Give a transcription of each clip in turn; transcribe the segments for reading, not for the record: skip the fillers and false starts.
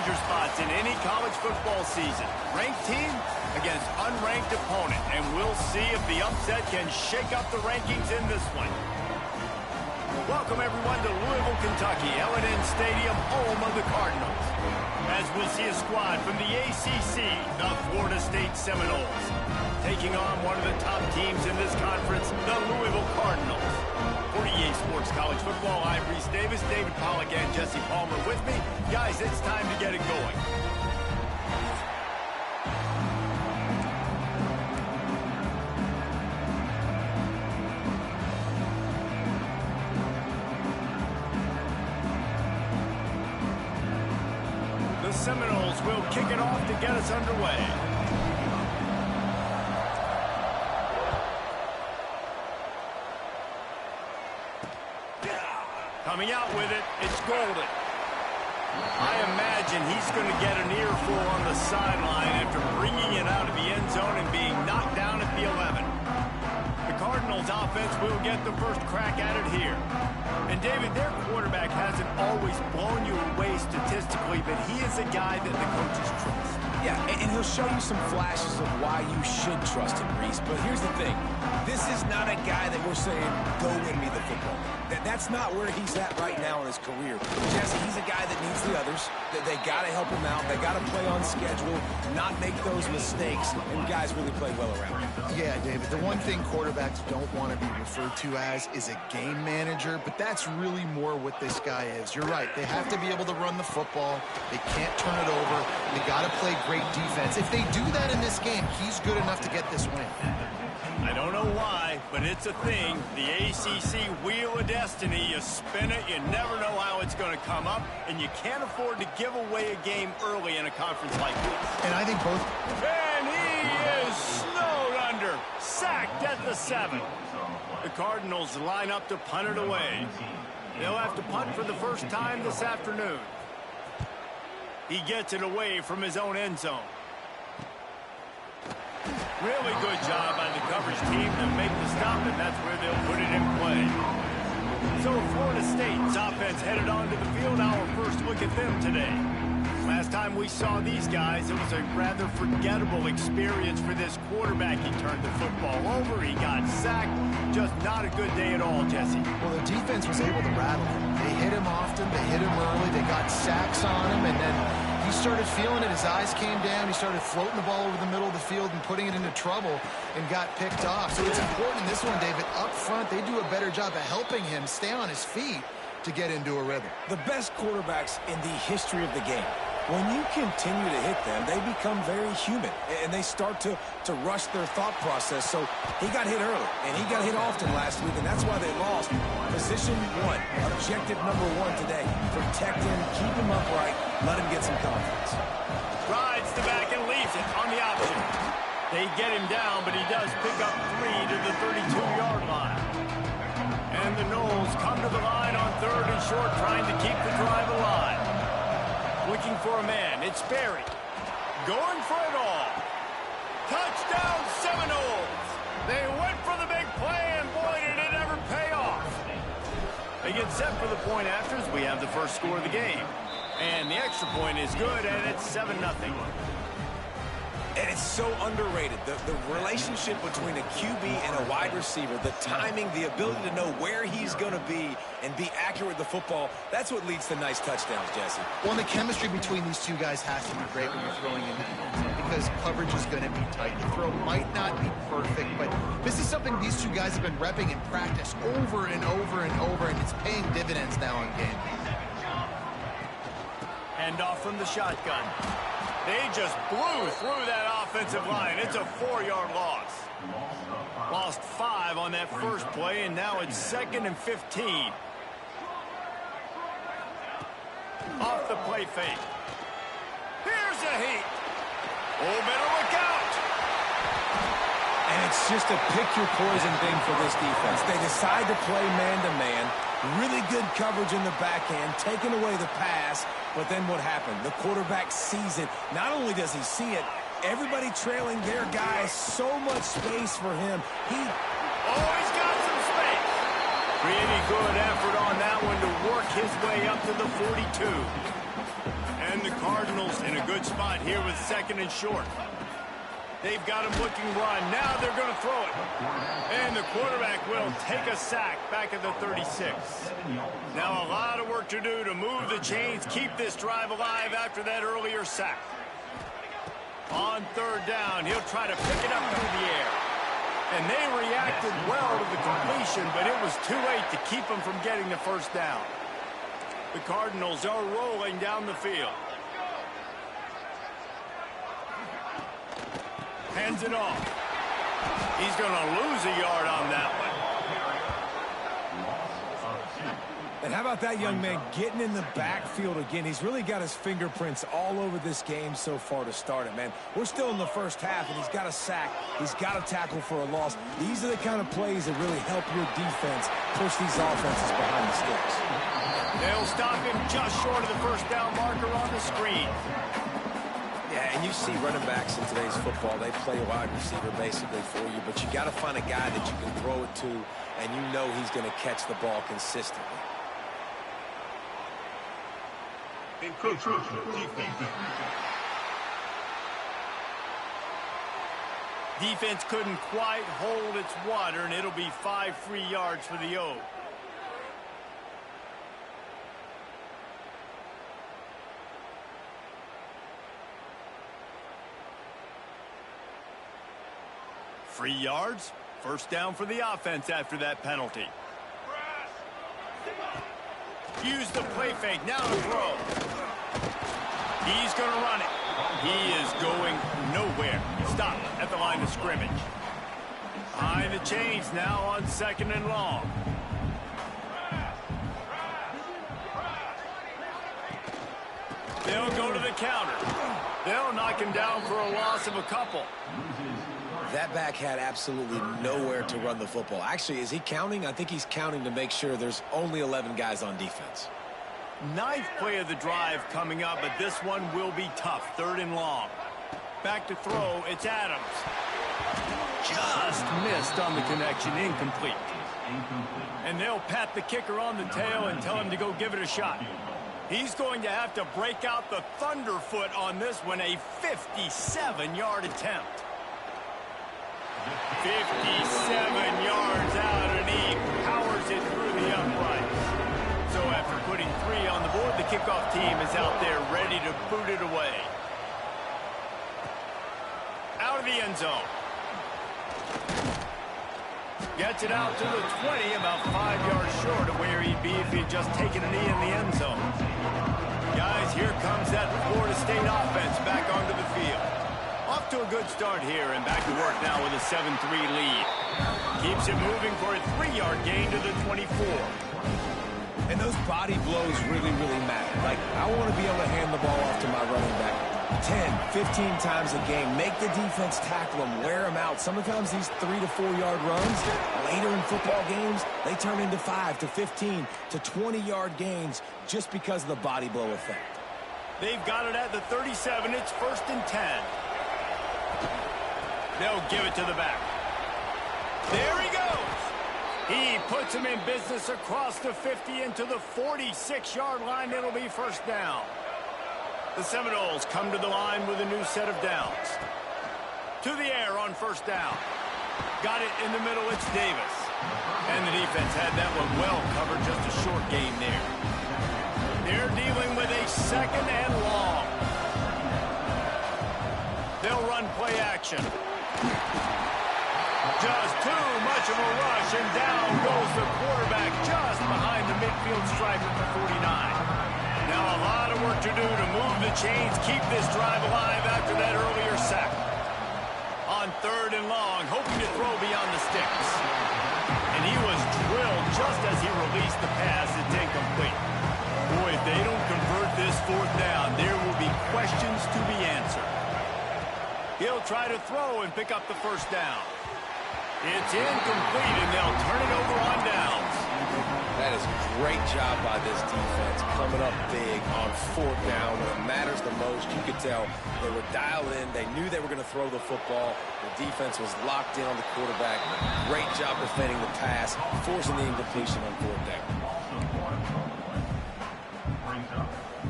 major spots in any college football season. Ranked team against unranked opponent, and we'll see if the upset can shake up the rankings in this one. Welcome, everyone, to Louisville, Kentucky, L&N Stadium, home of the Cardinals. As we'll see a squad from the ACC, the Florida State Seminoles, taking on one of the top teams in this conference, the Louisville Cardinals. For EA Sports College Football, I'm Reese Davis, David Pollack, and Jesse Palmer with me. Guys, it's time to get it going. The Seminoles will kick it off to get us underway. Coming out with it, it's Golden. I imagine he's going to get an earful on the sideline after bringing it out of the end zone and being knocked down at the 11. The Cardinals offense will get the first crack at it here. And David, their quarterback hasn't always blown you away statistically, but he is a guy that the coaches trust. Yeah, and he'll show you some flashes of why you should trust him, Reese. But here's the thing. This is not a guy that we're saying, go win me the football. That's not where he's at right now in his career. Jesse, he's a guy that needs the others. They got to help him out. They got to play on schedule, not make those mistakes, and guys really play well around him. Yeah, David, the one thing quarterbacks don't want to be referred to as is a game manager, but that's really more what this guy is. You're right. They have to be able to run the football. They can't turn it over. They got to play great defense. If they do that in this game, he's good enough to get this win. I don't know why, but it's a thing. The ACC Wheel of Destiny, you spin it, you never know how it's going to come up, and you can't afford to give away a game early in a conference like this. And I think both... And he is snowed under, sacked at the 7. The Cardinals line up to punt it away. They'll have to punt for the first time this afternoon. He gets it away from his own end zone. Really good job by the coverage team to make the stop, and that's where they'll put it in play. So Florida State's offense headed onto the field. Our first look at them today. Last time we saw these guys, it was a rather forgettable experience for this quarterback. He turned the football over, he got sacked. Just not a good day at all, Jesse. Well, the defense was able to rattle him. They hit him often, they hit him early, they got sacks on him, and then he started feeling it. His eyes came down. He started floating the ball over the middle of the field and putting it into trouble and got picked off. So it's important in this one, David. Up front, they do a better job of helping him stay on his feet to get into a rhythm. The best quarterbacks in the history of the game, when you continue to hit them, they become very human, and they start to rush their thought process. So he got hit early, and he got hit often last week, and that's why they lost. Position 1, objective number 1 today. Protect him, keep him upright, let him get some confidence. Rides the back and leaves it on the option. They get him down, but he does pick up 3 to the 32-yard line. And the Noles come to the line on 3rd and short, trying to keep the drive alive. Looking for a man, it's Barry. Going for it all. Touchdown Seminoles! They went for the big play, and boy, did it ever pay off. They get set for the point afters. We have the first score of the game. And the extra point is good, and it's 7-0. And it's so underrated. The relationship between a QB and a wide receiver, the timing, the ability to know where he's going to be and be accurate with the football, that's what leads to nice touchdowns, Jesse. Well, and the chemistry between these two guys has to be great when you're throwing in the end zone because coverage is going to be tight. The throw might not be perfect, but this is something these two guys have been repping in practice over and over and over, and it's paying dividends now in game. Hand off from the shotgun. They just blew through that offensive line. It's a 4-yard loss. Lost 5 on that first play, and now it's 2nd and 15. Off the play fake. Here's a heat. Oh, better look out. And it's just a pick-your-poison thing for this defense. They decide to play man-to-man. Really good coverage in the backhand, taking away the pass. But then what happened? The quarterback sees it. Not only does he see it, everybody trailing their guy, so much space for him. He's got some space. Really good effort on that one to work his way up to the 42. And And the Cardinals in a good spot here with 2nd and short. They've got him looking run. Now they're going to throw it. And the quarterback will take a sack back at the 36. Now a lot of work to do to move the chains, keep this drive alive after that earlier sack. On 3rd down, he'll try to pick it up through the air. And they reacted well to the completion, but it was too late to keep him from getting the 1st down. The Cardinals are rolling down the field. Hands it off. He's going to lose a yard on that one. And how about that young man getting in the backfield again? He's really got his fingerprints all over this game so far to start it, man. We're still in the 1st half, and he's got a sack. He's got a tackle for a loss. These are the kind of plays that really help your defense push these offenses behind the sticks. They'll stop him just short of the 1st down marker on the screen. Yeah, and you see running backs in today's football, they play wide receiver basically for you, but you got to find a guy that you can throw it to, and you know he's going to catch the ball consistently. Defense couldn't quite hold its water, and it'll be 5 free yards for the O. Free yards, 1st down for the offense after that penalty. Use the play fake, now to throw. He's going to run it. He is going nowhere. Stop at the line of scrimmage. Behind the chains now on 2nd and long. They'll go to the counter. They'll knock him down for a loss of a couple. That back had absolutely nowhere to run the football. Actually, is he counting? I think he's counting to make sure there's only 11 guys on defense. 9th play of the drive coming up, but this one will be tough. 3rd and long. Back to throw, it's Adams. Just missed on the connection, incomplete. And they'll pat the kicker on the tail and tell him to go give it a shot. He's going to have to break out the thunderfoot on this one, a 57-yard attempt. 57 yards out, and he powers it through the uprights. So after putting 3 on the board, the kickoff team is out there ready to boot it away. Out of the end zone. Gets it out to the 20, about 5 yards short of where he'd be if he'd just taken a knee in the end zone. Guys, here comes that Florida State offense back onto the field. Off to a good start here, and back to work now with a 7-3 lead. Keeps it moving for a 3-yard gain to the 24. And those body blows really, really matter. Like, I want to be able to hand the ball off to my running back 10, 15 times a game. Make the defense tackle them, wear them out. Sometimes these 3 to 4 yard runs, later in football games, they turn into 5 to 15 to 20-yard gains just because of the body blow effect. They've got it at the 37. It's 1st and 10. They'll give it to the back. There he goes. He puts him in business across the 50 into the 46-yard line. It'll be 1st down. The Seminoles come to the line with a new set of downs. To the air on 1st down. Got it in the middle. It's Davis. And the defense had that one well covered. Just a short gain there. They're dealing with a 2nd and long. They'll run play action. Just too much of a rush, and down goes the quarterback just behind the midfield stripe at the 49. Now a lot of work to do to move the chains, keep this drive alive after that earlier sack. On 3rd and long, hoping to throw beyond the sticks. And he was drilled just as he released the pass. It's incomplete. Boy, if they don't convert this 4th down, there will be questions to be answered. He'll try to throw and pick up the 1st down. It's incomplete, and they'll turn it over on downs. That is a great job by this defense, coming up big on 4th down when it matters the most. You could tell they were dialed in. They knew they were going to throw the football. The defense was locked in on the quarterback. Great job defending the pass, forcing the incompletion on 4th down.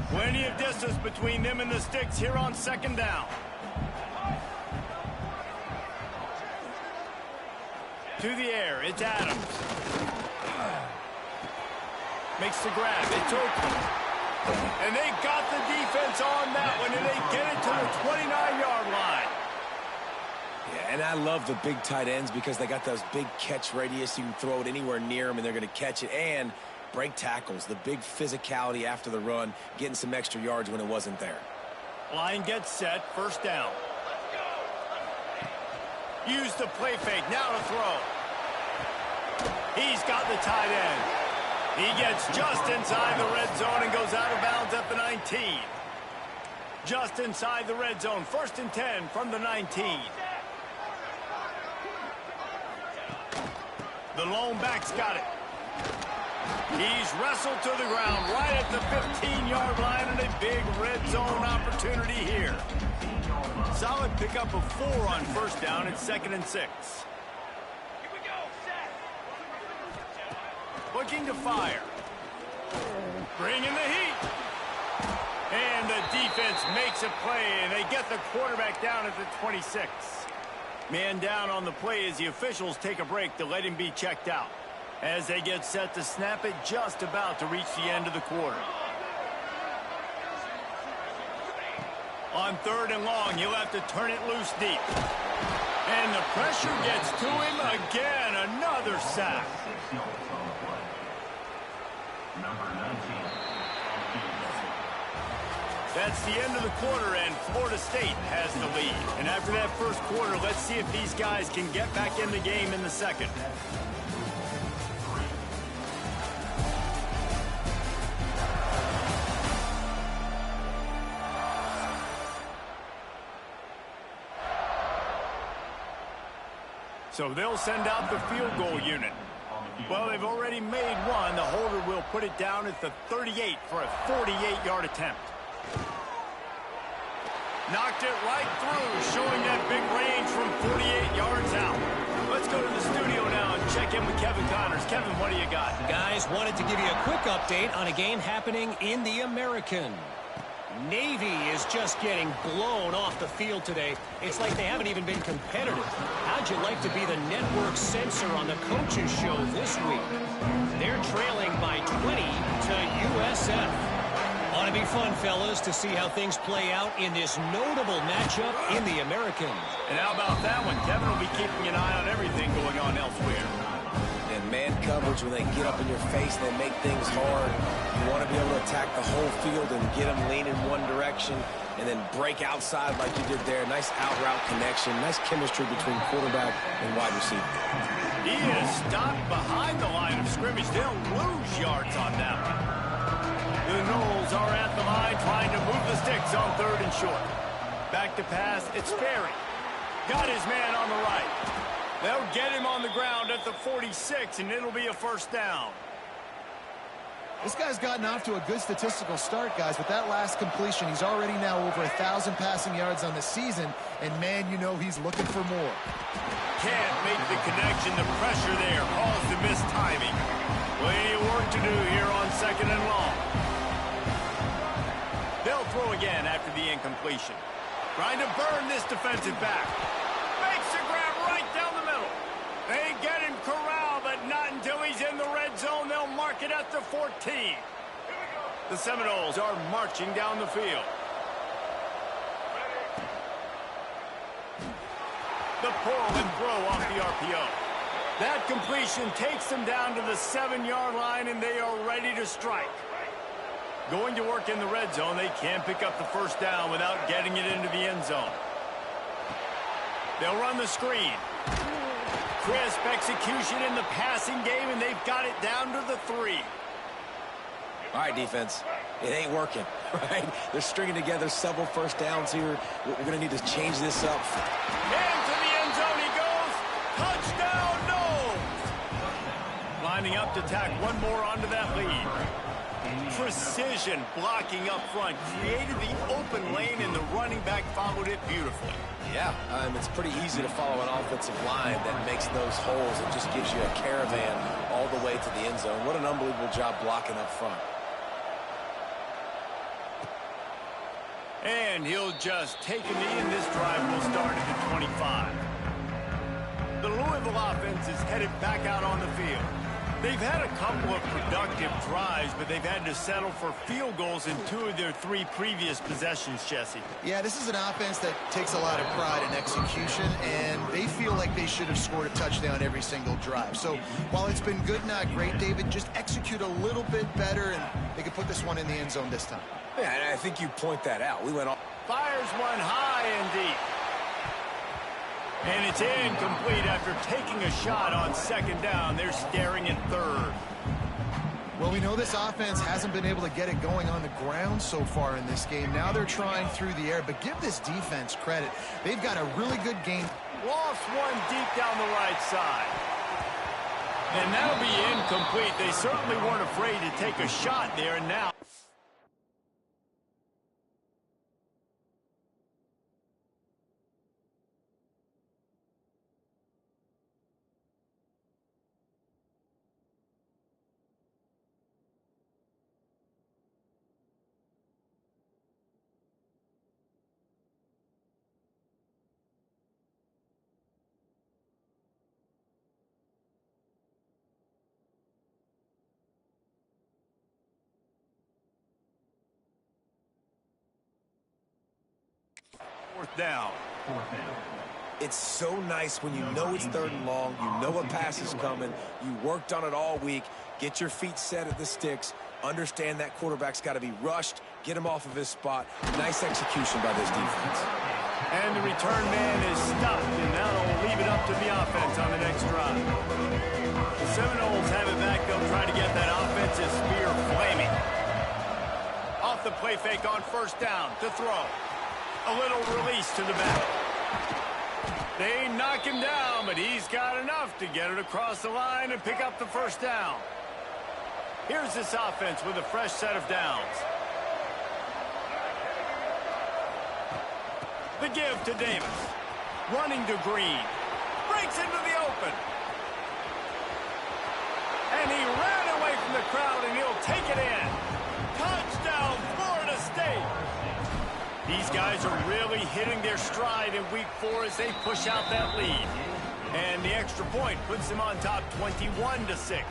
Plenty of distance between them and the sticks here on second down. To the air, it's Adams. Makes the grab, it's open. And they got the defense on that one, and they get it to the 29-yard line. Yeah, and I love the big tight ends because they got those big catch radius. You can throw it anywhere near them, and they're going to catch it. And break tackles, the big physicality after the run, getting some extra yards when it wasn't there. Line gets set, first down. Use the play fake, now to throw. He's got the tight end. He gets just inside the red zone and goes out of bounds at the 19. Just inside the red zone, 1st and 10 from the 19. The lone back's got it. He's wrestled to the ground right at the 15-yard line, and a big red zone opportunity here. Solid pickup of 4 on first down. It's 2nd and 6. Looking to fire. Bringing the heat. And the defense makes a play, and they get the quarterback down at the 26. Man down on the play as the officials take a break to let him be checked out. As they get set to snap it, just about to reach the end of the quarter. On 3rd and long, he'll have to turn it loose deep. And the pressure gets to him again. Another sack. That's the end of the quarter, and Florida State has the lead. And after that first quarter, let's see if these guys can get back in the game in the second. So they'll send out the field goal unit. Well, they've already made one. The holder will put it down at the 38 for a 48-yard attempt. Knocked it right through, showing that big range from 48 yards out. Let's go to the studio now and check in with Kevin Connors. Kevin, what do you got? Guys, wanted to give you a quick update on a game happening in the American. Navy is just getting blown off the field today. It's like they haven't even been competitive. How'd you like to be the network censor on the coaches show this week? They're trailing by 20 to USF. Ought to be fun, fellas, to see how things play out in this notable matchup in the American. And how about that one? Kevin will be keeping an eye on everything going on elsewhere. And man coverage, when they get up in your face, they make things hard. You want to be able to attack the whole field and get them lean in one direction and then break outside like you did there. Nice out-route connection. Nice chemistry between quarterback and wide receiver. He is stopped behind the line of scrimmage. They'll lose yards on that one. The Knowles are at the line trying to move the sticks on 3rd and short. Back to pass, it's Ferry. Got his man on the right. They'll get him on the ground at the 46, and it'll be a first down. This guy's gotten off to a good statistical start, guys. With that last completion, he's already now over 1,000 passing yards on the season, and man, you know he's looking for more. Can't make the connection. The pressure there caused the missed timing. Plenty of work to do here on 2nd and long. They'll throw again after the incompletion. Trying to burn this defensive back. Makes the grab right down the middle. They get him corralled, but not until he's in the red zone. They'll mark it at the 14. The Seminoles are marching down the field. The pull and throw off the RPO. That completion takes them down to the 7-yard line, and they are ready to strike. Going to work in the red zone, they can't pick up the first down without getting it into the end zone. They'll run the screen. Crisp execution in the passing game, and they've got it down to the 3. All right, defense. It ain't working, right? They're stringing together several first downs here. We're going to need to change this up. Into the end zone he goes. Touchdown, no! Lining up to tack one more onto that lead. Precision blocking up front. Created the open lane, and the running back followed it beautifully. Yeah, it's pretty easy to follow an offensive line that makes those holes and just gives you a caravan all the way to the end zone. What an unbelievable job blocking up front. And he'll just take a knee, and this drive will start at the 25. The Louisville offense is headed back out on the field. They've had a couple of productive drives, but they've had to settle for field goals in 2 of their 3 previous possessions, Jesse. Yeah, this is an offense that takes a lot of pride in execution, and they feel like they should have scored a touchdown every single drive. So while it's been good, not great, David, just execute a little bit better, and they could put this one in the end zone this time. Yeah, and I think you point that out. We went off. Fires one high and deep. And it's incomplete after taking a shot on 2nd down. They're staring at 3rd. Well, we know this offense hasn't been able to get it going on the ground so far in this game. Now they're trying through the air, but give this defense credit. They've got a really good game. Lost one deep down the right side. And that'll be incomplete. They certainly weren't afraid to take a shot there, and now... Fourth down. It's so nice when you know it's 3rd and long, you know a pass is coming, you worked on it all week, get your feet set at the sticks, understand that quarterback's got to be rushed, get him off of his spot. Nice execution by this defense. And the return man is stopped, and now they'll leave it up to the offense on the next drive. The Seminoles have it back. They'll try to get that offensive spear flaming. Off the play fake on 1st down to throw. A little release to the back. They knock him down, but he's got enough to get it across the line and pick up the 1st down. Here's this offense with a fresh set of downs. The give to Davis. Running to Green. Breaks into the open. And he ran away from the crowd, and he'll take it in. Touchdown, Florida State. These guys are really hitting their stride in week 4 as they push out that lead. And the extra point puts them on top 21-6.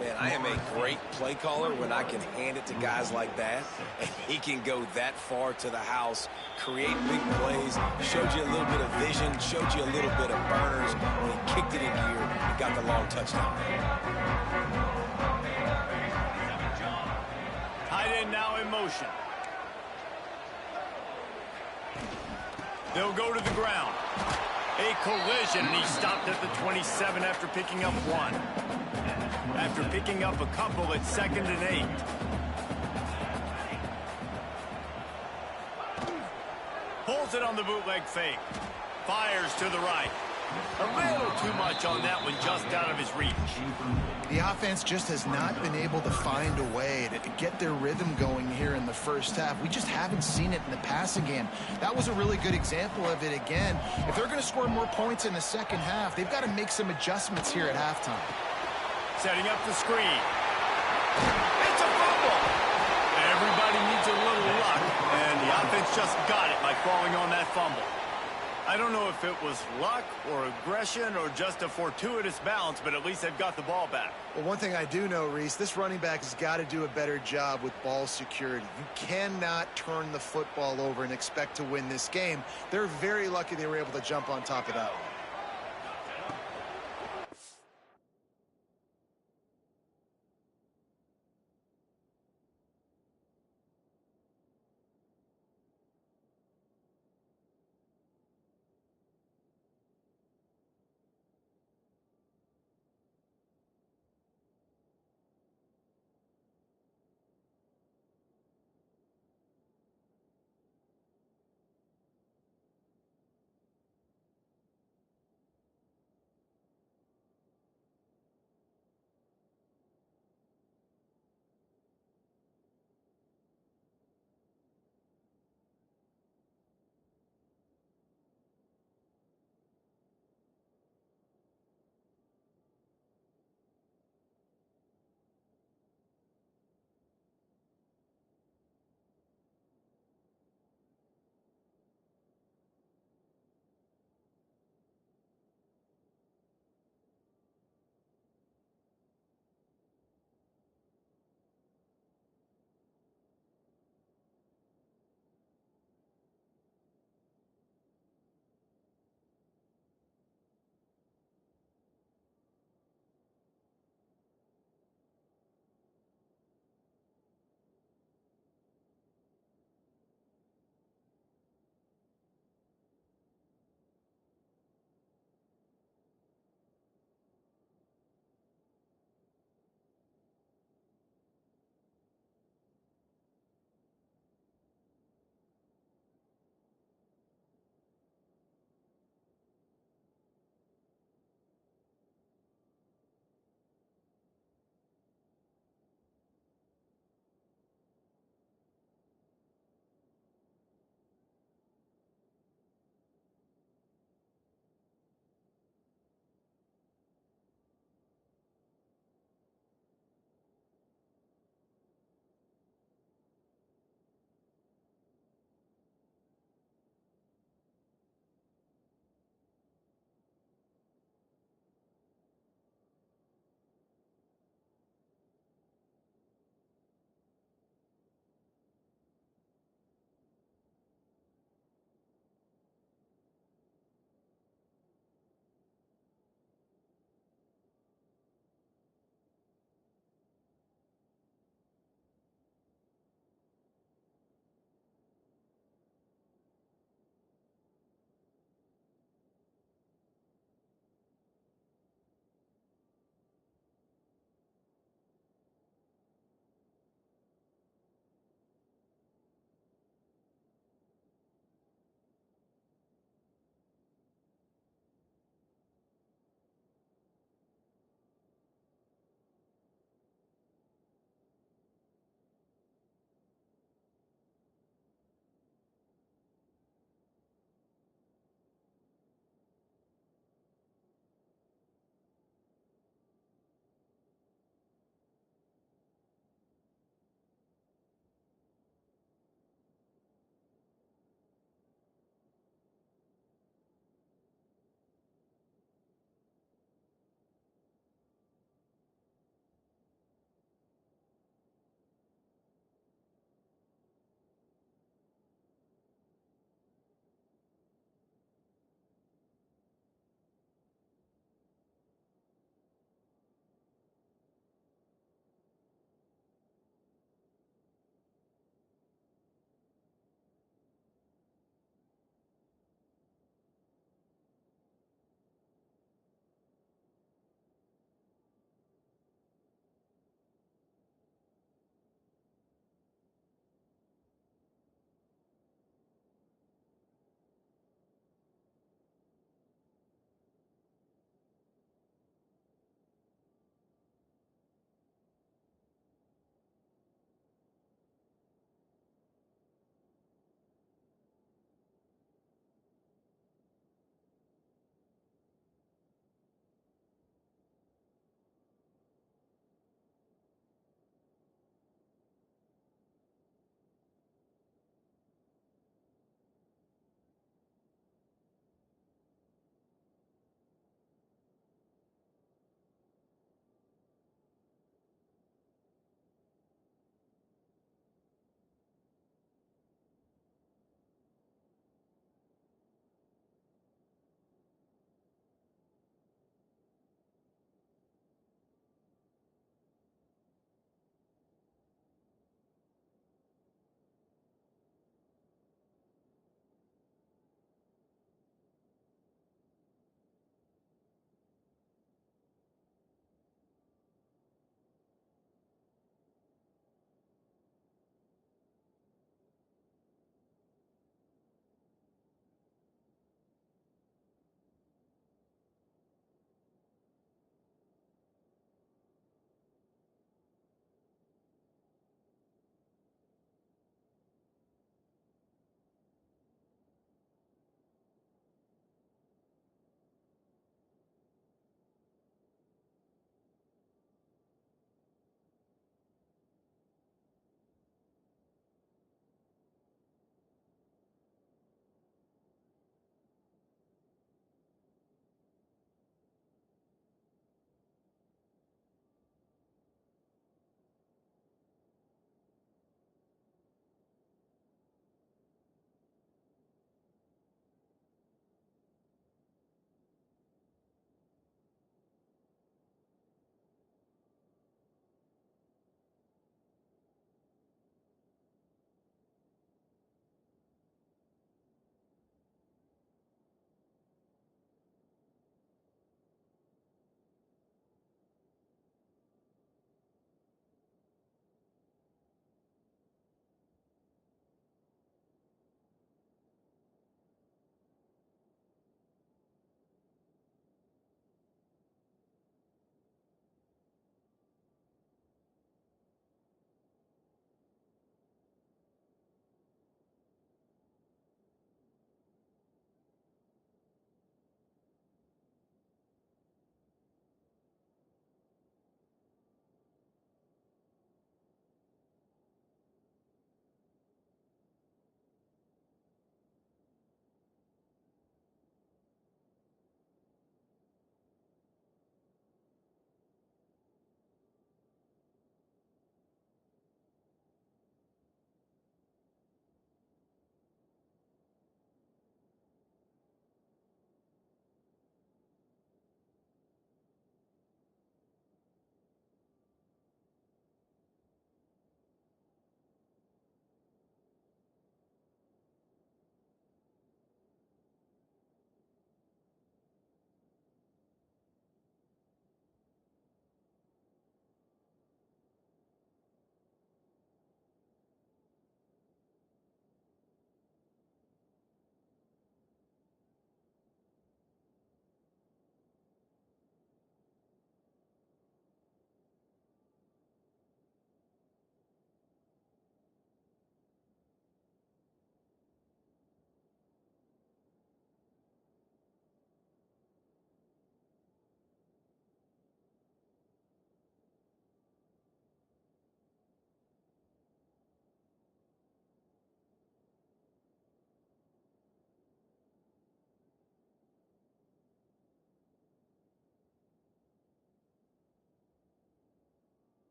Man, I am a great play caller when I can hand it to guys like that. And he can go that far to the house, create big plays, showed you a little bit of vision, showed you a little bit of burners. When he kicked it in gear, he got the long touchdown. Tight end now in motion. They'll go to the ground. A collision, and he stopped at the 27 after picking up 1. After picking up a couple at 2nd and 8. Pulls it on the bootleg fake. Fires to the right. A little too much on that one, just out of his reach. The offense just has not been able to find a way to get their rhythm going here in the 1st half. We just haven't seen it in the passing game. That was a really good example of it again. If they're going to score more points in the 2nd half, they've got to make some adjustments here at halftime. Setting up the screen. It's a fumble. Everybody needs a little luck, and the offense just got it by falling on that fumble. I don't know if it was luck or aggression or just a fortuitous bounce, but at least they've got the ball back. Well, one thing I do know, Reese, this running back has got to do a better job with ball security. You cannot turn the football over and expect to win this game. They're very lucky they were able to jump on top of that one.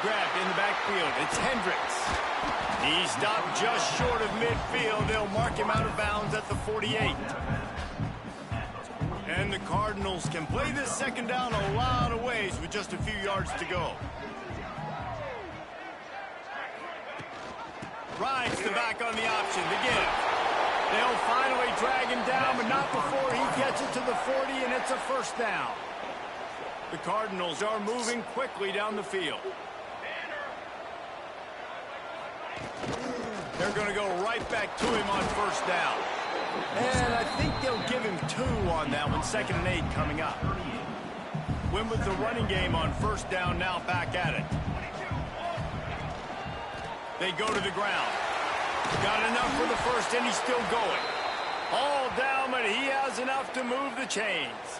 Grabbed in the backfield. It's Hendricks. He stopped just short of midfield. They'll mark him out of bounds at the 48. And the Cardinals can play this second down a lot of ways with just a few yards to go. Rides the back on the option to give. They'll finally drag him down, but not before he gets it to the 40, and it's a first down. The Cardinals are moving quickly down the field. They're going to go right back to him on first down. And I think they'll give him 2 on that one. 2nd and 8 coming up. Win with the running game on first down, now back at it. They go to the ground. Got enough for the first, and he's still going. All down, but he has enough to move the chains.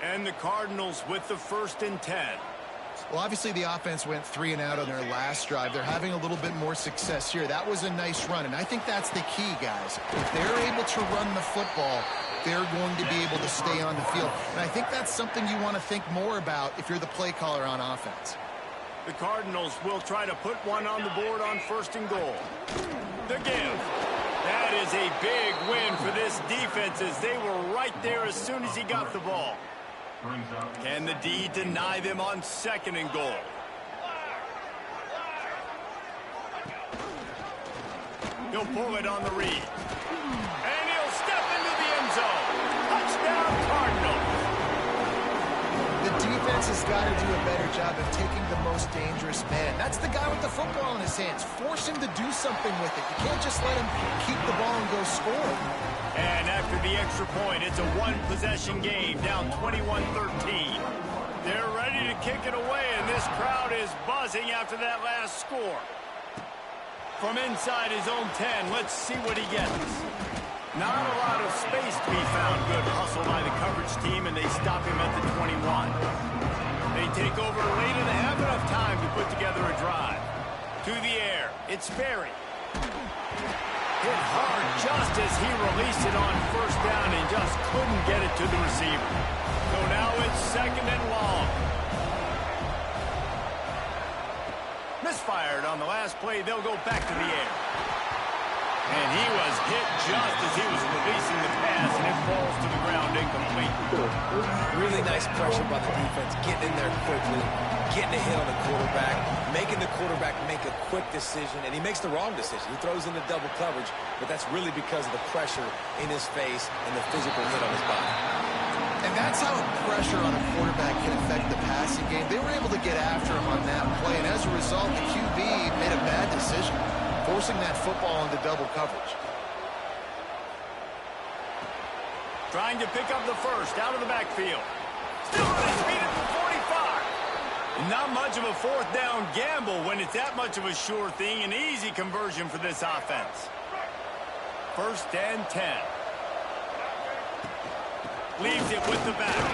And the Cardinals with the 1st and 10. Well, obviously the offense went 3 and out on their last drive. They're having a little bit more success here. That was a nice run, and I think that's the key, guys. If they're able to run the football, they're going to be able to stay on the field. And I think that's something you want to think more about if you're the play caller on offense. The Cardinals will try to put one on the board on 1st and goal. The give. That is a big win for this defense as they were right there as soon as he got the ball. Can the D deny them on 2nd and goal? He'll pull it on the read. And he'll step into the end zone. Touchdown, Cardinals. The defense has got to do a better job of taking the most dangerous man. That's the guy with the football in his hands. Force him to do something with it. You can't just let him keep the ball and go score. And after the extra point, it's a 1-possession game, down 21-13. They're ready to kick it away, and this crowd is buzzing after that last score. From inside his own 10, let's see what he gets. Not a lot of space to be found. Good hustle by the coverage team, and they stop him at the 21. They take over late and have enough time to put together a drive. To the air, it's Ferry. Hit hard just as he released it on first down and just couldn't get it to the receiver. So now it's 2nd and long. Misfired on the last play. They'll go back to the air. And he was hit just as he was releasing the pass, and it falls to the ground incomplete. Really nice pressure by the defense, getting in there quickly, getting a hit on the quarterback, making the quarterback make a quick decision, and he makes the wrong decision. He throws into double coverage, but that's really because of the pressure in his face and the physical hit on his body. And that's how pressure on a quarterback can affect the passing game. They were able to get after him on that play, and as a result, the QB made a bad decision, forcing that football into double coverage. Trying to pick up the first out of the backfield. Still on his feet at the 45. Not much of a 4th down gamble when it's that much of a sure thing. An easy conversion for this offense. 1st and 10. Leaves it with the back.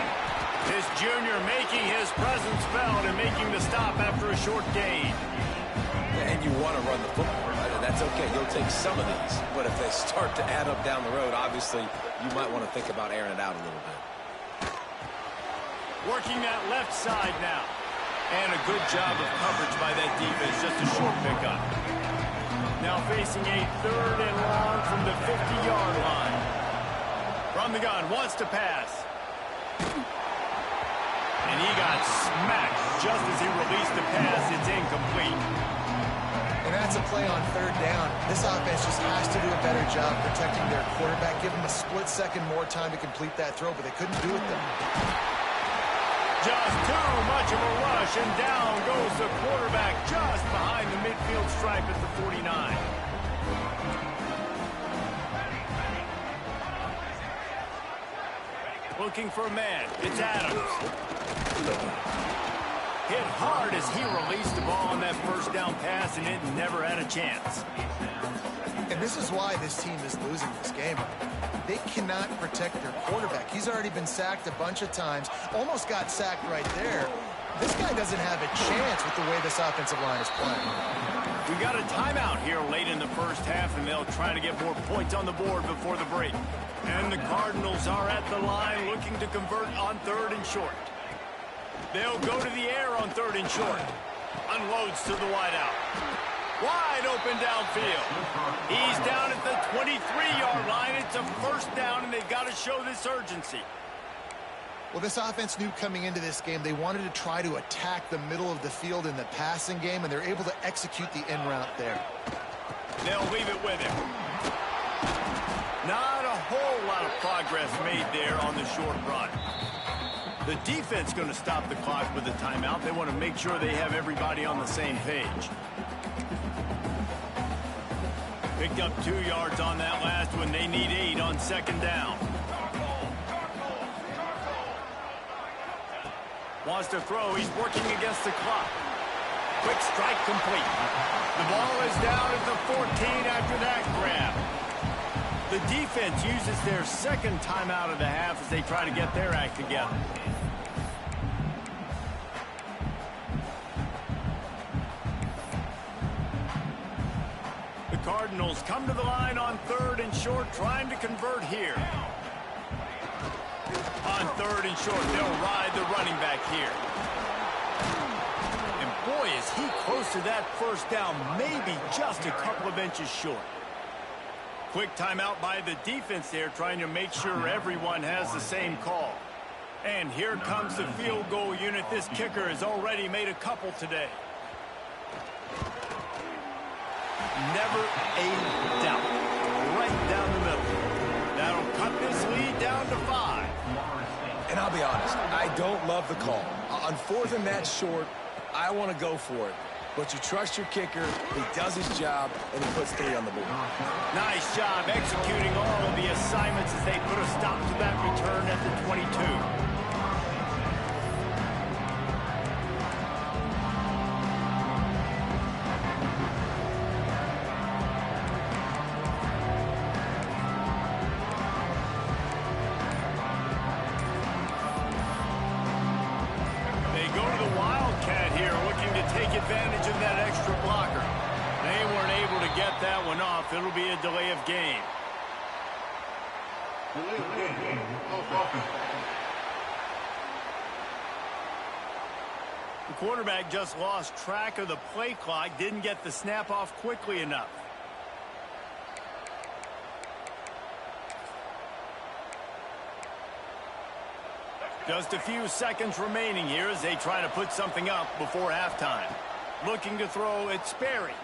This junior making his presence felt and making the stop after a short gain. And you want to run the football, right? And that's okay. You'll take some of these. But if they start to add up down the road, obviously, you might want to think about airing it out a little bit. Working that left side now. And a good job of coverage by that defense. Just a short pickup. Now facing a 3rd and long from the 50-yard line. From the gun, wants to pass. And he got smacked just as he released the pass. It's incomplete. And that's a play on 3rd down. This offense just has to do a better job protecting their quarterback. Give him a split second more time to complete that throw, but they couldn't do it then. Just too much of a rush, and down goes the quarterback just behind the midfield stripe at the 49. Looking for a man. It's Adams. Hit hard as he released the ball on that first down pass, and it never had a chance. And this is why this team is losing this game. They cannot protect their quarterback. He's already been sacked a bunch of times. Almost got sacked right there. This guy doesn't have a chance with the way this offensive line is playing. We got a timeout here late in the first half, and they'll try to get more points on the board before the break. And the Cardinals are at the line looking to convert on 3rd and short. They'll go to the air on 3rd and short. Unloads to the wideout. Wide open downfield. He's down at the 23-yard line. It's a first down, and they've got to show this urgency. Well, this offense knew coming into this game they wanted to try to attack the middle of the field in the passing game, and they're able to execute the in route there. They'll leave it with him. Not a whole lot of progress made there on the short run. The defense going to stop the clock with a timeout. They want to make sure they have everybody on the same page. Picked up 2 yards on that last one. They need 8 on 2nd down. Wants to throw. He's working against the clock. Quick strike complete. The ball is down at the 14 after that grab. The defense uses their 2nd timeout of the half as they try to get their act together. The Cardinals come to the line on 3rd and short, trying to convert here. On 3rd and short, they'll ride the running back here. And boy, is he close to that first down, maybe just a couple of inches short. Quick timeout by the defense there, trying to make sure everyone has the same call. And here comes the field goal unit. This kicker has already made a couple today. Never a doubt. Right down the middle. That'll cut this lead down to 5. And I'll be honest, I don't love the call. On 4th and that short, I want to go for it. But you trust your kicker, he does his job, and he puts 3 on the board. Nice job executing all of the assignments as they put a stop to that return at the 22. Advantage of that extra blocker. They weren't able to get that one off. It'll be a delay of game. The quarterback just lost track of the play clock, didn't get the snap off quickly enough. Just a few seconds remaining here as they try to put something up before halftime. Looking to throw, it's Sperry.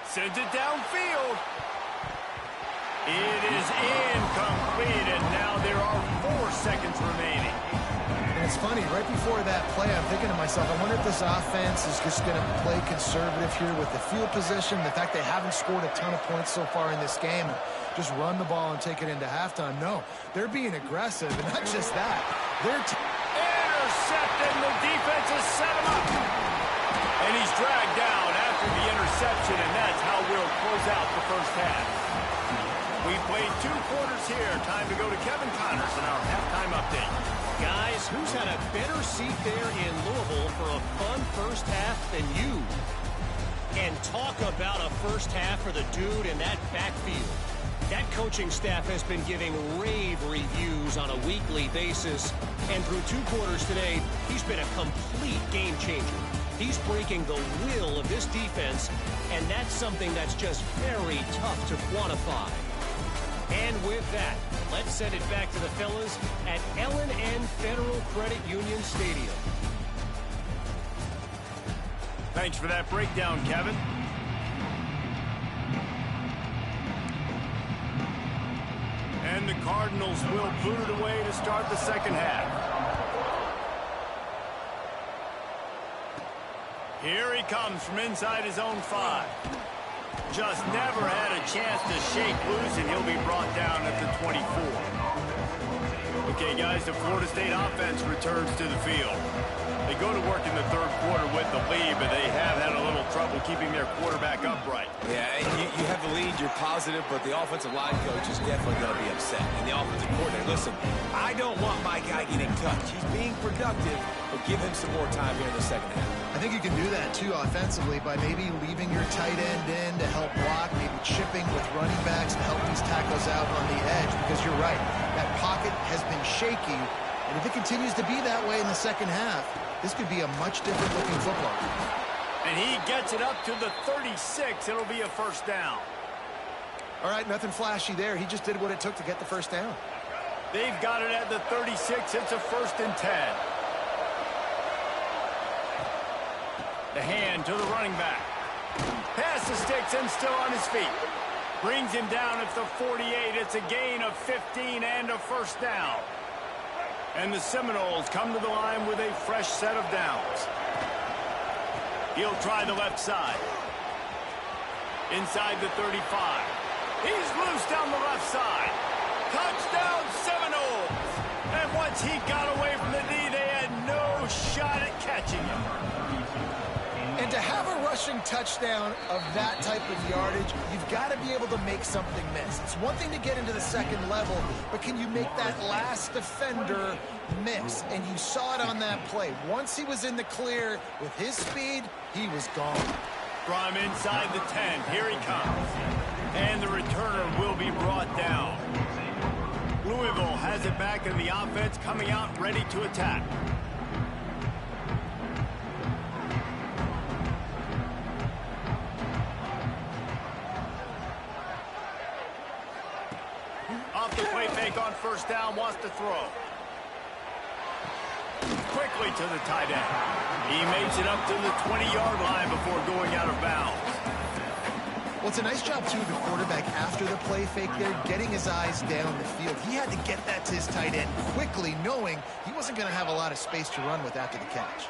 Sends it downfield. It is incomplete, and now there are 4 seconds remaining. And it's funny, right before that play, I'm thinking to myself, I wonder if this offense is just going to play conservative here with the field position, the fact they haven't scored a ton of points so far in this game, and just run the ball and take it into halftime. No, they're being aggressive, and not just that. They're intercepted, the defense has set him up. And he's dragged down after the interception, and that's how we'll close out the first half. We played 2 quarters here. Time to go to Kevin Connors in our halftime update. Guys, who's had a better seat there in Louisville for a fun first half than you? And talk about a first half for the dude in that backfield. That coaching staff has been giving rave reviews on a weekly basis. And through 2 quarters today, he's been a complete game changer. He's breaking the will of this defense, and that's something that's just very tough to quantify. And with that, let's send it back to the fellas at L&N Federal Credit Union Stadium. Thanks for that breakdown, Kevin. And the Cardinals will boot it away to start the second half. Here he comes from inside his own 5. Just never had a chance to shake loose, and he'll be brought down at the 24. Okay, guys, the Florida State offense returns to the field. They go to work in the 3rd quarter with the lead, but they have had a little trouble keeping their quarterback upright. Yeah, you have the lead, you're positive, but the offensive line coach is definitely going to be upset. And the offensive coordinator, listen, I don't want my guy getting touched. He's being productive, but give him some more time here in the second half. I think you can do that, too, offensively, by maybe leaving your tight end in to help block, maybe chipping with running backs to help these tackles out on the edge, because you're right, that pocket has been shaky, And if it continues to be that way in the second half, this could be a much different looking football. And he gets it up to the 36. It'll be a first down. All right, nothing flashy there. He just did what it took to get the first down. They've got it at the 36. It's a 1st and 10. The hand to the running back. Pass the sticks and still on his feet. Brings him down at the 48. It's a gain of 15 and a first down. And the Seminoles come to the line with a fresh set of downs. He'll try the left side. Inside the 35. He's loose down the left side. Touchdown Seminoles. And once he got away from the knee, they had no shot at catching him. And to have a rushing touchdown of that type of yardage, you've got to be able to make something miss. It's one thing to get into the second level, but can you make that last defender miss? And you saw it on that play. Once he was in the clear with his speed, he was gone. From inside the 10, here he comes. And the returner will be brought down. Louisville has it back in the offense, coming out ready to attack. Off the play fake on first down, wants to throw. Quickly to the tight end. He makes it up to the 20-yard line before going out of bounds. Well, it's a nice job, too, the quarterback after the play fake there, getting his eyes down the field. He had to get that to his tight end quickly, knowing he wasn't going to have a lot of space to run with after the catch.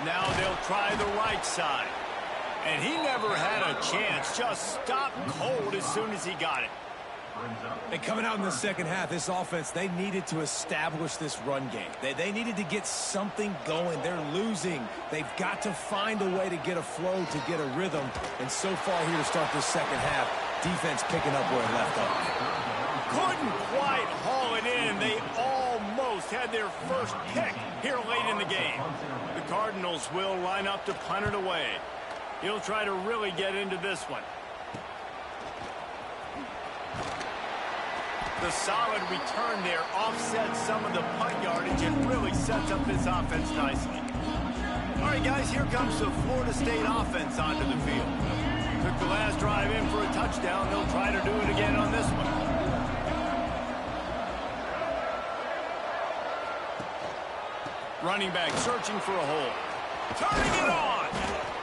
Now they'll try the right side. And he never had a chance. Just stopped cold as soon as he got it. And coming out in the second half, this offense, they needed to establish this run game. They needed to get something going. They're losing. They've got to find a way to get a flow, to get a rhythm. And so far here to start this second half, defense picking up where it left off. Couldn't quite haul it in. They almost had their first pick here late in the game. The Cardinals will line up to punt it away. He'll try to really get into this one. The solid return there offsets some of the punt yardage and really sets up this offense nicely. All right, guys, here comes the Florida State offense onto the field. Took the last drive in for a touchdown. They'll try to do it again on this one. Running back searching for a hole. Turning it on.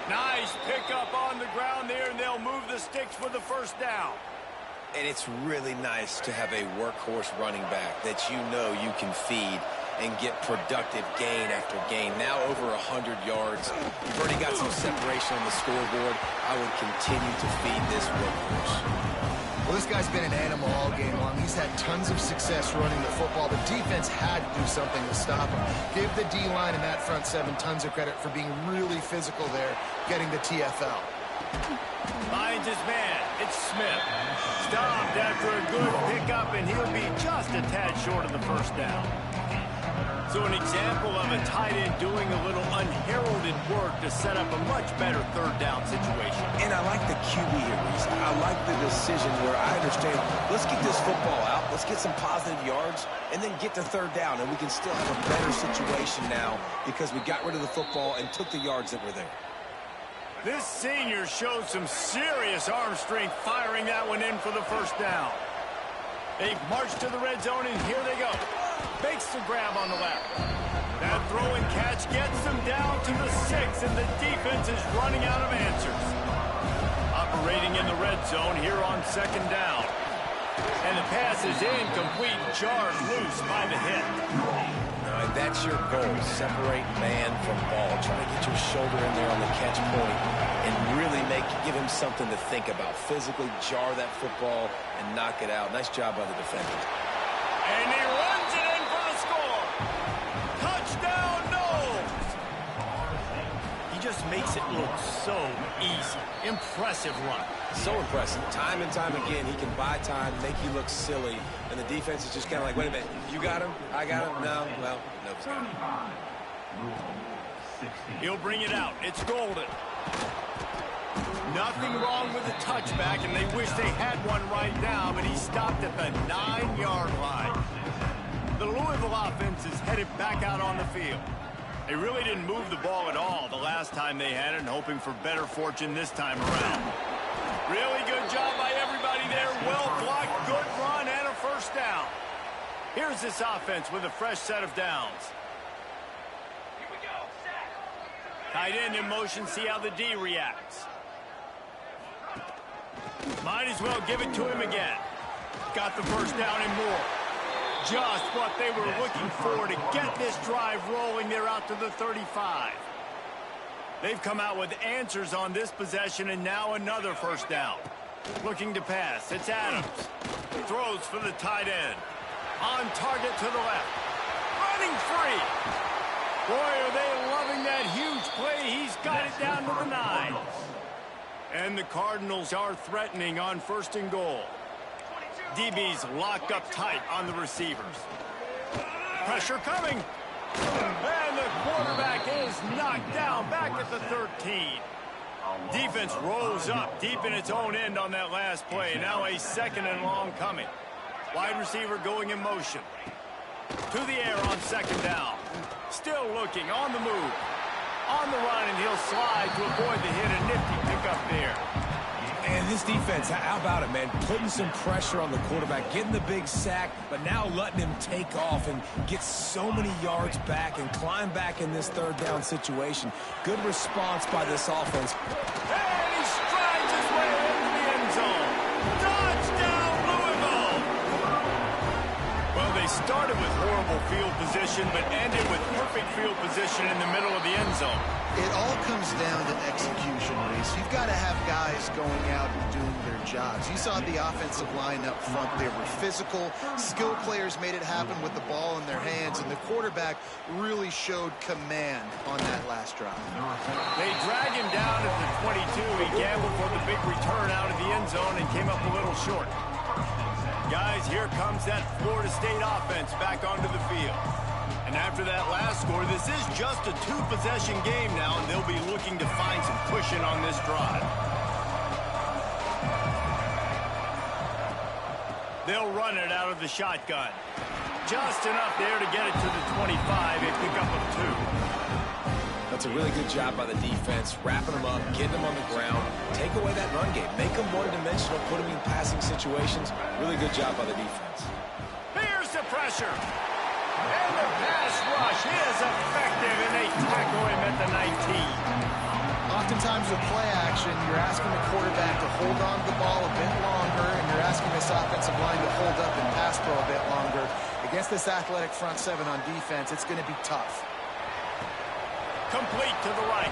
Nice pickup on the ground there, and they'll move the sticks for the first down. And it's really nice to have a workhorse running back that you know you can feed and get productive gain after gain. Now over 100 yards. You've already got some separation on the scoreboard. I would continue to feed this workhorse. Well, this guy's been an animal all game long. He's had tons of success running the football. The defense had to do something to stop him. Give the D-line and that front seven tons of credit for being really physical there, getting the TFL. Finds his man. It's Smith. Stopped after a good pickup, and he'll be just a tad short of the first down. So an example of a tight end doing a little unheralded work to set up a much better third down situation. And I like the QB here, Reese. I like the decision where I understand, let's get this football out, let's get some positive yards, and then get to third down, and we can still have a better situation now because we got rid of the football and took the yards that were there. This senior showed some serious arm strength firing that one in for the first down. They march to the red zone, and here they go. Makes the grab on the left. That throw and catch gets them down to the 6, and the defense is running out of answers. Operating in the red zone here on second down. And the pass is incomplete, jarred loose by the hit. And that's your goal, separate man from ball. Try to get your shoulder in there on the catch point and really give him something to think about. Physically jar that football and knock it out. Nice job by the defender. And he runs it in for the score. Touchdown, Noles. He just makes it look so easy. Impressive run. So impressive. Time and time again, he can buy time, make you look silly, and the defense is just kind of like, wait a minute, you got him? I got him? No? Well, no, he's got him. He'll bring it out. It's Golden. Nothing wrong with the touchback, and they wish they had one right now, but he stopped at the 9-yard line. The Louisville offense is headed back out on the field. They really didn't move the ball at all the last time they had it, and hoping for better fortune this time around. Really good job by everybody there. Well blocked, good run, and a first down. Here's this offense with a fresh set of downs. Tight end in motion, see how the D reacts. Might as well give it to him again. Got the first down and more. Just what they were looking for to get this drive rolling. They're out to the 35. They've come out with answers on this possession, and now another first down. Looking to pass. It's Adams. Throws for the tight end. On target to the left. Running free. Boy, are they loving that huge play. He's got it down to the 9. And the Cardinals are threatening on 1st and goal. DB's locked up tight on the receivers. Pressure coming. And the quarterback is knocked down back at the 13. Defense rolls up deep in its own end on that last play. Now a 2nd and long coming. Wide receiver going in motion. To the air on 2nd down. Still looking on the move. On the run, and he'll slide to avoid the hit. A nifty pickup there. And this defense, how about it, man? Putting some pressure on the quarterback, getting the big sack, but now letting him take off and get so many yards back and climb back in this 3rd down situation. Good response by this offense. And he strides his way into the end zone. Touchdown, Louisville! Well, they started with horrible field position, but ended with perfect field position in the middle of the end zone. It all comes down to execution, Reese. You've got to have guys going out and doing their jobs. You saw the offensive line up front. They were physical. Skill players made it happen with the ball in their hands, and the quarterback really showed command on that last drive. They drag him down at the 22. He gambled for the big return out of the end zone and came up a little short. Guys, here comes that Florida State offense back onto the field. And after that last score, this is just a 2-possession game now, and they'll be looking to find some cushion on this drive. They'll run it out of the shotgun. Just enough there to get it to the 25, a pickup of 2. That's a really good job by the defense, wrapping them up, getting them on the ground, take away that run game, make them one-dimensional, put them in passing situations. Really good job by the defense. Here's the pressure. And the pass rush is effective, and they tackle him at the 19. Oftentimes with play action, you're asking the quarterback to hold on to the ball a bit longer, and you're asking this offensive line to hold up and pass pro a bit longer. Against this athletic front 7 on defense, it's going to be tough. Complete to the right.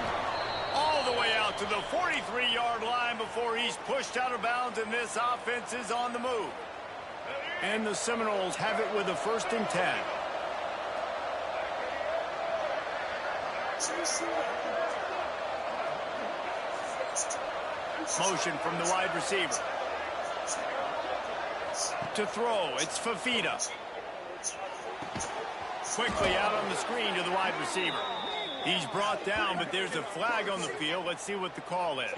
All the way out to the 43-yard line before he's pushed out of bounds, and this offense is on the move. And the Seminoles have it with a 1st and 10. Motion from the wide receiver. To throw, it's Fafita. Quickly out on the screen to the wide receiver. He's brought down, but there's a flag on the field. Let's see what the call is.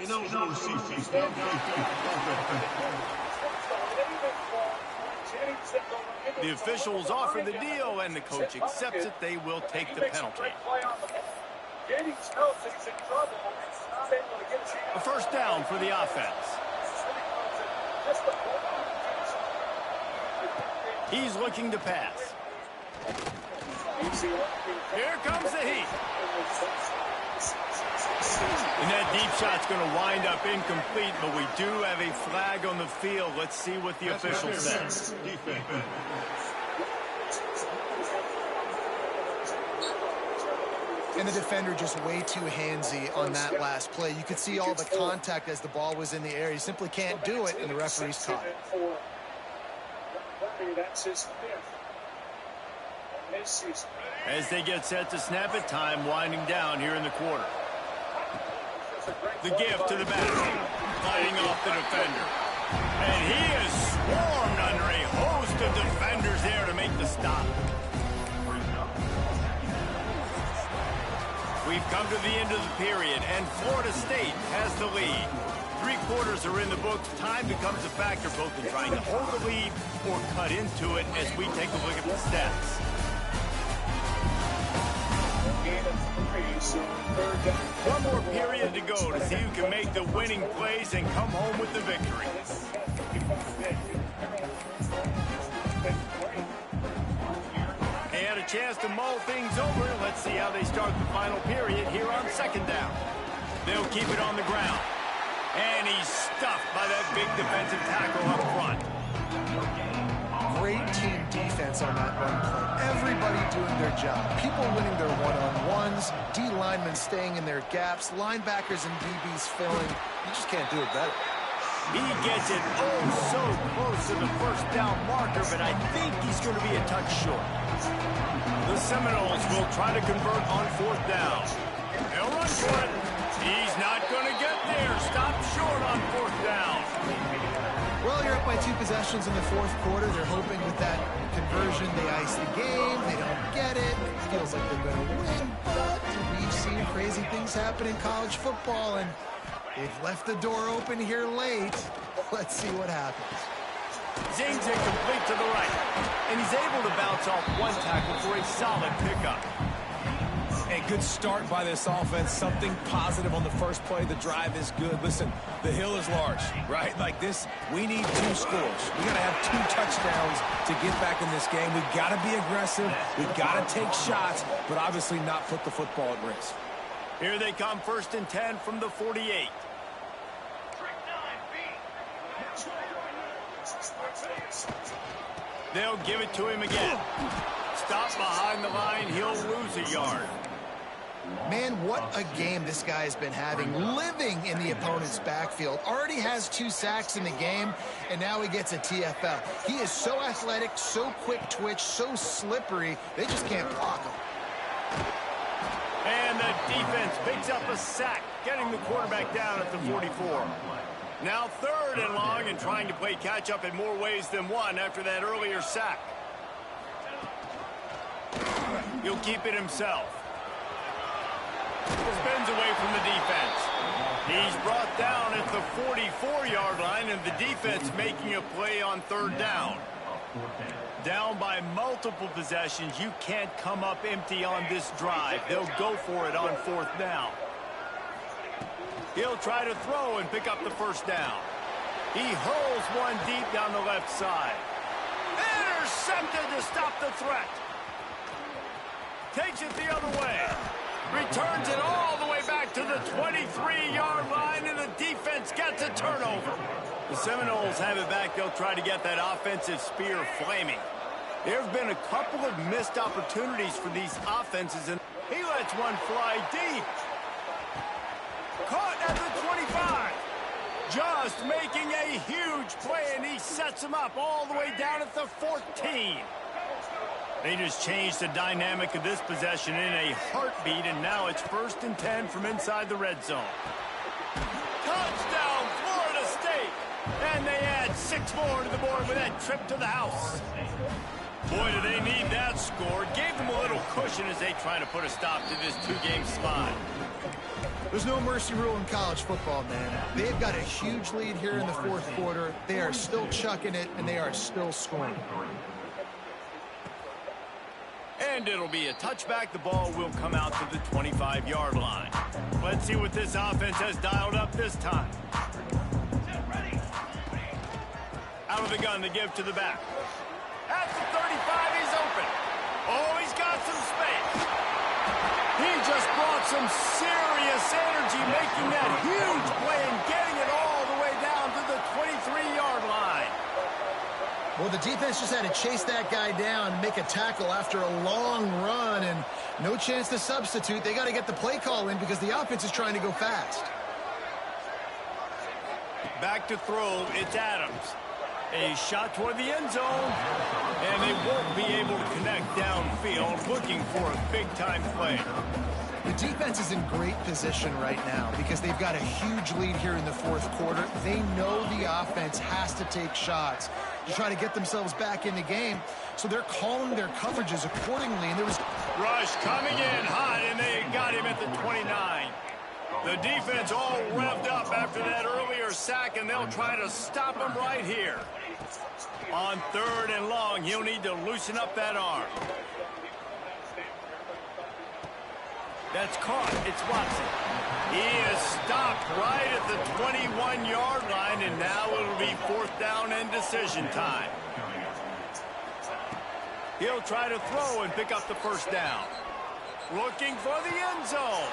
The officials offer the deal, and the coach accepts it. They will take the penalty. A first down for the offense. He's looking to pass. Here comes the heat. And that deep shot's going to wind up incomplete, but we do have a flag on the field. Let's see what the official says. And the defender just way too handsy on that last play. You could see all the contact as the ball was in the air. He simply can't do it, and the referee's caught it. As they get set to snap it, time winding down here in the quarter. The give to the back, fighting off the defender. And he is swarmed under a host of defenders there to make the stop. We've come to the end of the period, and Florida State has the lead. 3 quarters are in the books. Time becomes a factor both in trying to hold the lead or cut into it as we take a look at the stats. One more period to go to see who can make the winning plays and come home with the victory. They had a chance to mull things over. Let's see how they start the final period here on second down. They'll keep it on the ground. And he's stuffed by that big defensive tackle up front. Great team defense on that run play. Everybody doing their job. People winning their one-on-ones. D linemen staying in their gaps. Linebackers and DBs filling. You just can't do it better. He gets it oh so close to the first down marker, but I think he's going to be a touch short. The Seminoles will try to convert on fourth down. They'll run for it. He's not going to get there. Stop short on fourth down. Well, you're up by 2 possessions in the fourth quarter. They're hoping with that conversion they ice the game. They don't get it. It feels like they're going to win. But we've seen crazy things happen in college football, and they've left the door open here late. Let's see what happens. Zings it complete to the right. And he's able to bounce off one tackle for a solid pickup. A good start by this offense. Something positive on the first play. The drive is good. Listen, the hill is large, right? Like this, we need 2 scores. We got to have 2 touchdowns to get back in this game. We got to be aggressive. We got to take shots, but obviously not put the football at risk. Here they come, 1st and 10 from the 48. They'll give it to him again. Stop behind the line. He'll lose a yard. Man, what a game this guy has been having, living in the opponent's backfield. Already has 2 sacks in the game, and now he gets a TFL. He is so athletic, so quick twitch, so slippery, they just can't block him. And the defense picks up a sack, getting the quarterback down at the 44. Now 3rd and long and trying to play catch-up in more ways than one after that earlier sack. He'll keep it himself. Spins away from the defense. He's brought down at the 44-yard line, and the defense making a play on 3rd down. Down by multiple possessions. You can't come up empty on this drive. They'll go for it on 4th down. He'll try to throw and pick up the 1st down. He hurls one deep down the left side. Intercepted to stop the threat. Takes it the other way. Returns it all the way back to the 23-yard line, and the defense gets a turnover. The Seminoles have it back. They'll try to get that offensive spear flaming. There have been a couple of missed opportunities for these offenses, and he lets one fly deep. Caught at the 25. Just making a huge play, and he sets him up all the way down at the 14. They just changed the dynamic of this possession in a heartbeat, and now it's 1st and 10 from inside the red zone. Touchdown, Florida State! And they add 6 more to the board with that trip to the house. Boy, do they need that score. Gave them a little cushion as they try to put a stop to this 2-game slide. There's no mercy rule in college football, man. They've got a huge lead here in the 4th quarter. They are still chucking it, and they are still scoring. And it'll be a touchback. The ball will come out to the 25-yard line. Let's see what this offense has dialed up this time. Out of the gun, the give to the back. At the 35, he's open. Oh, he's got some space. He just brought some serious energy, making that huge play and getting it all the way down to the 23-yard line. Well, the defense just had to chase that guy down and make a tackle after a long run, and no chance to substitute. They got to get the play call in because the offense is trying to go fast. Back to throw, it's Adams. A shot toward the end zone, and they won't be able to connect downfield, looking for a big-time play. The defense is in great position right now because they've got a huge lead here in the 4th quarter. They know the offense has to take shots to try to get themselves back in the game, so they're calling their coverages accordingly. And there was rush coming in hot, and they got him at the 29. The defense all revved up after that earlier their sack, and they'll try to stop him right here. On 3rd and long, he'll need to loosen up that arm. That's caught. It's Watson. He is stopped right at the 21-yard line, and now it'll be 4th down and decision time. He'll try to throw and pick up the 1st down. Looking for the end zone.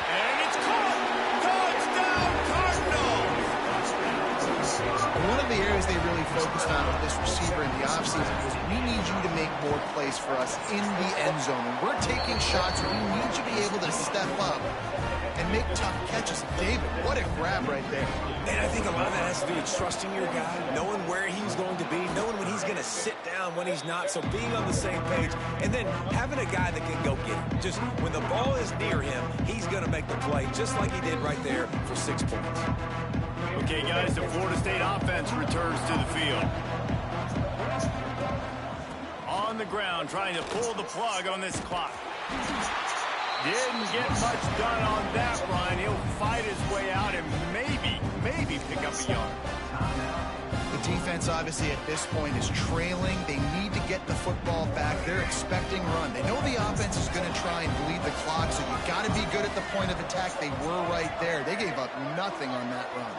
And it's caught. Touchdown, Cardinals! One of the areas they really focused on with this receiver in the offseason was we need you to make more plays for us in the end zone. When we're taking shots, we need you to be able to step up and make tough catches. David, what a grab right there. And I think a lot of that has to do with trusting your guy, knowing where he's going to be, knowing when he's going to sit down, when he's not, so being on the same page, and then having a guy that can go get it. Just when the ball is near him, he's going to make the play, just like he did right there for 6 points. Okay, guys, the Florida State offense returns to the field. On the ground, trying to pull the plug on this clock. Didn't get much done on that run. He'll fight his way out and maybe pick up a yard. The defense, obviously, at this point is trailing. They need to get the football back. They're expecting run. They know the offense is going to try and bleed the clock, so you've got to be good at the point of attack. They were right there. They gave up nothing on that run.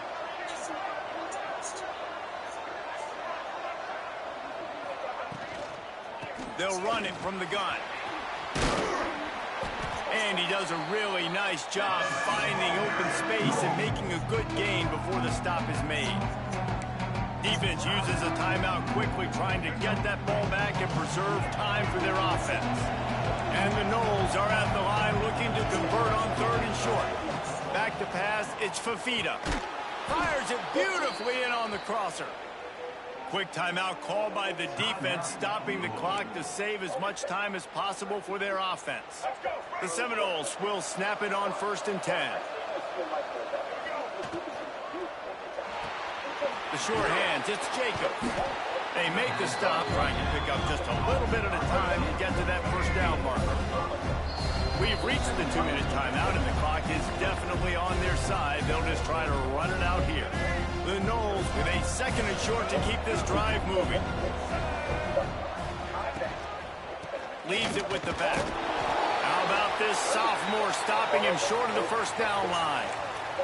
They'll run it from the gun. And he does a really nice job finding open space and making a good gain before the stop is made. Defense uses a timeout quickly, trying to get that ball back and preserve time for their offense. And the Noles are at the line looking to convert on 3rd and short. Back to pass, it's Fafita. Fires it beautifully in on the crosser. Quick timeout called by the defense, stopping the clock to save as much time as possible for their offense. The Seminoles will snap it on 1st and 10. The short hands, it's Jacobs. They make the stop, trying to pick up just a little bit at a time to get to that 1st down marker. We've reached the 2-minute timeout, and the clock is definitely on their side. They'll just try to run it out here. The Noles with a 2nd and short to keep this drive moving. Leaves it with the back. How about this sophomore stopping him short of the 1st down line?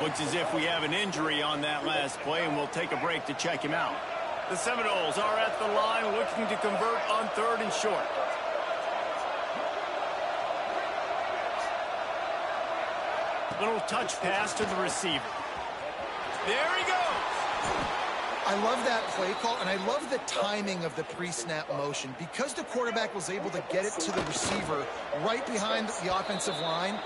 Looks as if we have an injury on that last play, and we'll take a break to check him out. The Seminoles are at the line looking to convert on 3rd and short. Little touch pass to the receiver. There he goes. I love that play call, and I love the timing of the pre-snap motion. Because the quarterback was able to get it to the receiver right behind the offensive line,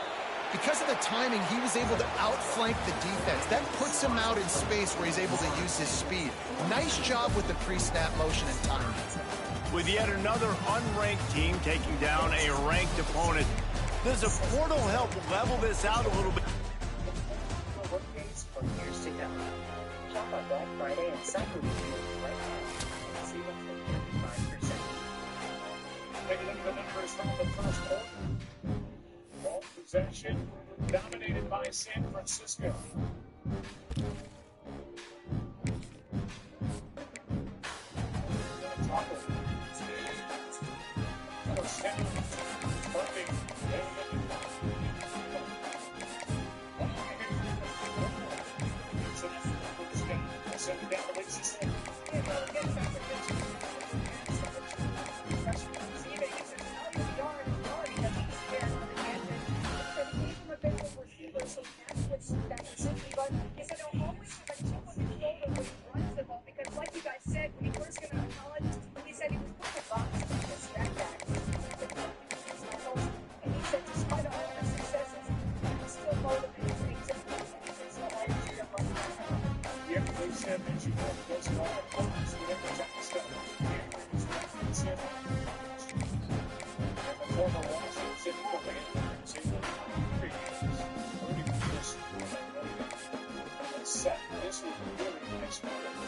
because of the timing, he was able to outflank the defense. That puts him out in space where he's able to use his speed. Nice job with the pre-snap motion and timing. With yet another unranked team taking down a ranked opponent, does a portal help level this out a little bit? Workdays for years to come. Shop on Black Friday and Cyber Week right now. See what's at 35%. Taking a look at the numbers from the 1st quarter. Ball possession dominated by San Francisco. This was a really nice one.